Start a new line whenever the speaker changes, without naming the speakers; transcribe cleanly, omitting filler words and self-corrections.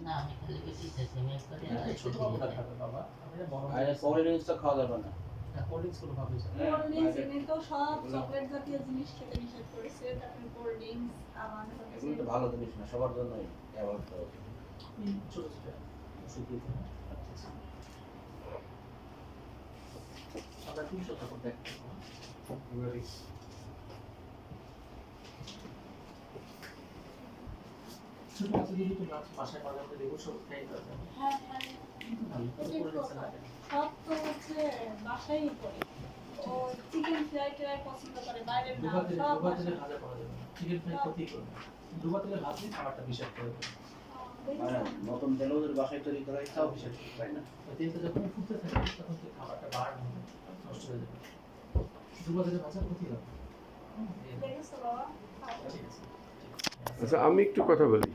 না আমি খালি বেশি চাইছি আমি একবারে
ছোট বাবুটা খাবে বাবা আমি বড়
আর কোল্ড ড্রিঙ্কসটা খাওয়া যাবে না।
না কোল্ড ড্রিঙ্কস গুলো খাবে
কোল্ড ড্রিঙ্কস এনে তো সব চকলেট জাতীয় জিনিস খেতে নিষেধ করেছে, তারপরে কোল্ড ড্রিঙ্কস আমাদের
এগুলো তো ভালো জিনিস না, সবার জন্যই অ্যাভয়েড করা উচিত।
ছোট ছোট ওষুধ দিয়ে দেবো। আচ্ছা আমরা 300 টাকা দেখতে ছোট বাচ্চা যদি তো বাসায় মাঝে মধ্যে লেবুর শরবত খাই দেওয়া যাবে।
হ্যাঁ হ্যাঁ
ভালো তবে কোল্ড ড্রিঙ্কস লাগে না।
সব তো হচ্ছে বাসায় করে ও চিকেন ফ্রাই ট্রাই পছন্দ করে, বাইরের না সব
ডুবা তেলে ভাজা করা যাবে না, চিকেন ফ্রাই ক্ষতি করবে। ডুবা তেলে ভাজলে খাবারটা বিষাক্ত হয়ে যাবে।
মানে নতুন তেল ওদের বাসায় তৈরি করা ইচ্ছাও বিষয়, তাই না?
ওই তেলটা যখন ফুটতে থাকে তখন তো খাবারটা বার্ন হবে, নষ্ট হয়ে যাবে। ডুবা তেলে ভাজা ক্ষতি হবে।
দেখেছো বাবা?
ঠিক আছে।
আচ্ছা আমি একটু কথা বলি।